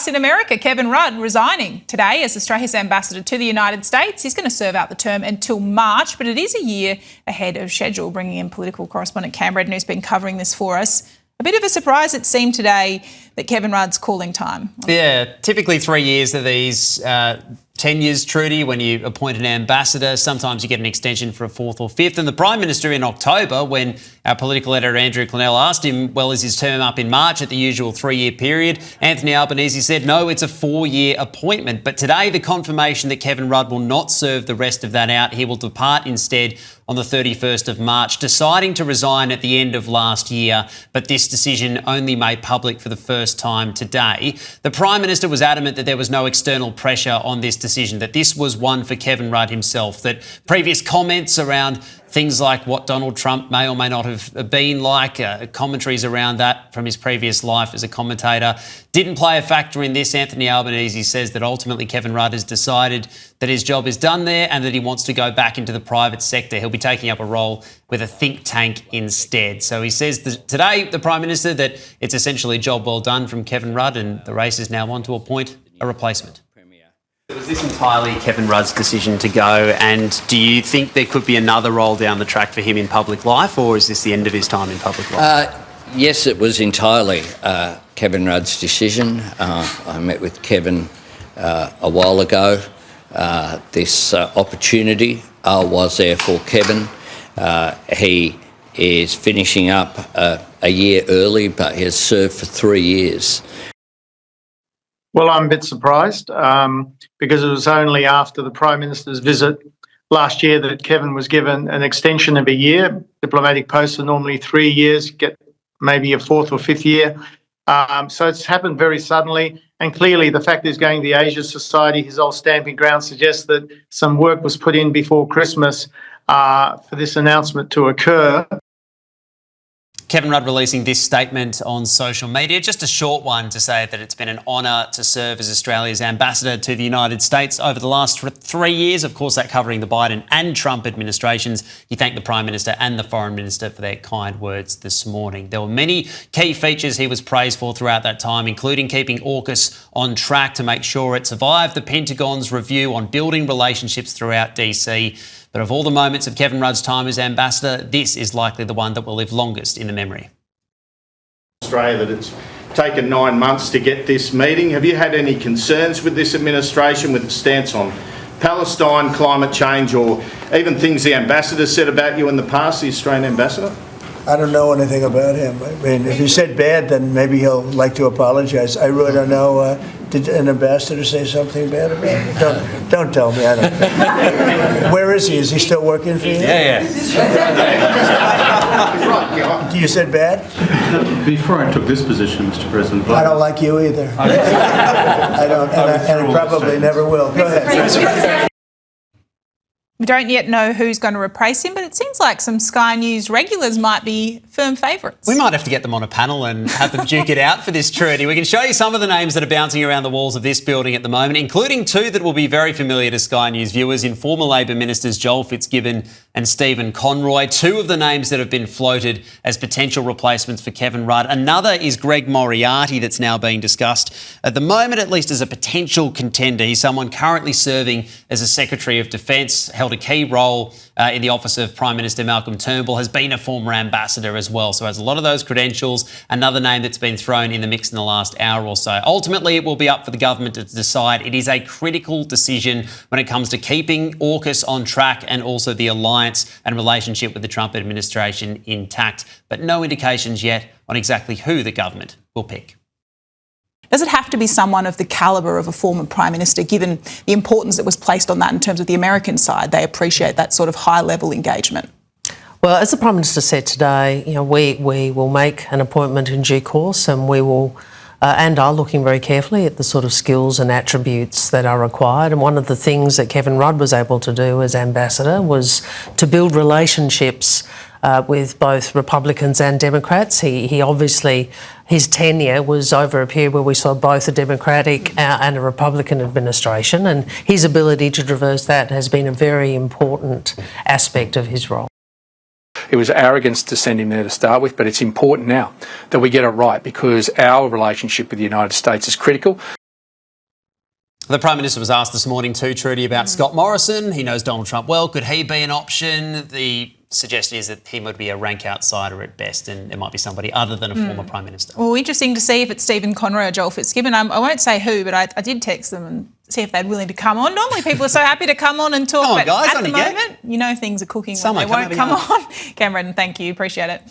In America, Kevin Rudd resigning today as Australia's ambassador to the United States. He's going to serve out the term until March, but it is a year ahead of schedule, bringing in political correspondent Cam Reddin, who's been covering this for us. A bit of a surprise, it seemed today, that Kevin Rudd's calling time. Yeah, typically 3 years of these tenures, Trudy, when you appoint an ambassador. Sometimes you get an extension for a fourth or fifth. And the Prime Minister in October, when our political editor Andrew Clennell asked him, well, is his term up in March at the usual 3-year period? Anthony Albanese said, no, it's a 4-year appointment. But today, the confirmation that Kevin Rudd will not serve the rest of that out. He will depart instead on the 31st of March, deciding to resign at the end of last year, but this decision only made public for the first time today. The Prime Minister was adamant that there was no external pressure on this decision, that this was one for Kevin Rudd himself, that previous comments around things like what Donald Trump may or may not have been like, commentaries around that from his previous life as a commentator, didn't play a factor in this. Anthony Albanese says that ultimately Kevin Rudd has decided that his job is done there and that he wants to go back into the private sector. He'll be taking up a role with a think tank instead. So he says today, the Prime Minister, that it's essentially a job well done from Kevin Rudd, and the race is now on to appoint a replacement. Was this entirely Kevin Rudd's decision to go, and do you think there could be another role down the track for him in public life, or is this the end of his time in public life? Yes, it was entirely Kevin Rudd's decision. I met with Kevin a while ago. This opportunity was there for Kevin. He is finishing up a year early, but he has served for 3 years. Well, I'm a bit surprised because it was only after the Prime Minister's visit last year that Kevin was given an extension of a year. Diplomatic posts are normally 3 years, get maybe a fourth or fifth year. So it's happened very suddenly. And clearly the fact he's going to the Asia Society, his old stamping ground, suggests that some work was put in before Christmas for this announcement to occur. Kevin Rudd releasing this statement on social media, just a short one, to say that it's been an honour to serve as Australia's ambassador to the United States over the last 3 years, of course that covering the Biden and Trump administrations. He thanked the Prime Minister and the Foreign Minister for their kind words this morning. There were many key features he was praised for throughout that time, including keeping AUKUS on track to make sure it survived the Pentagon's review on building relationships throughout DC. But of all the moments of Kevin Rudd's time as ambassador, this is likely the one that will live longest in the memory. Australia, that it's taken 9 months to get this meeting. Have you had any concerns with this administration, with its stance on Palestine, climate change, or even things the ambassador said about you in the past, the Australian ambassador? I don't know anything about him. I mean, if he said bad, then maybe he'll like to apologize. I really don't know. Did an ambassador say something bad about him? Don't tell me. I don't know. Where is he? Is he still working for you? Yeah. You said bad? Before I took this position, Mr. President, I don't like you either. I don't, and I probably never will. Go ahead. We don't yet know who's going to replace him, but it seems like some Sky News regulars might be firm favourites. We might have to get them on a panel and have them duke it out for this, Trudy. We can show you some of the names that are bouncing around the walls of this building at the moment, including two that will be very familiar to Sky News viewers in former Labor ministers Joel Fitzgibbon and Stephen Conroy. Two of the names that have been floated as potential replacements for Kevin Rudd. Another is Greg Moriarty, that's now being discussed at the moment, at least as a potential contender. He's someone currently serving as a Secretary of Defence, held a key role in the office of Prime Minister Malcolm Turnbull, has been a former ambassador as well, so has a lot of those credentials. Another name that's been thrown in the mix in the last hour or so. Ultimately, it will be up for the government to decide. It is a critical decision when it comes to keeping AUKUS on track and also the alliance and relationship with the Trump administration intact, but no indications yet on exactly who the government will pick. Does it have to be someone of the calibre of a former Prime Minister, given the importance that was placed on that in terms of the American side? They appreciate that sort of high-level engagement. Well, as the Prime Minister said today, we will make an appointment in due course, and we will and are looking very carefully at the sort of skills and attributes that are required. And one of the things that Kevin Rudd was able to do as ambassador was to build relationships with both Republicans and Democrats. He obviously, his tenure was over a period where we saw both a Democratic and a Republican administration, and his ability to traverse that has been a very important aspect of his role. It was arrogance to send him there to start with, but it's important now that we get it right because our relationship with the United States is critical. The Prime Minister was asked this morning too, Trudy, about Scott Morrison. He knows Donald Trump well. Could he be an option? The suggestion is that he would be a rank outsider at best, and it might be somebody other than a former Prime Minister. Well, interesting to see if it's Stephen Conroy or Joel Fitzgibbon. I won't say who, but I did text them and see if they're willing to come on. Normally people are so happy to come on and talk, Come on, but guys, at on the again. moment, you know things are cooking Someone when they won't come come on. Cameron, thank you, appreciate it.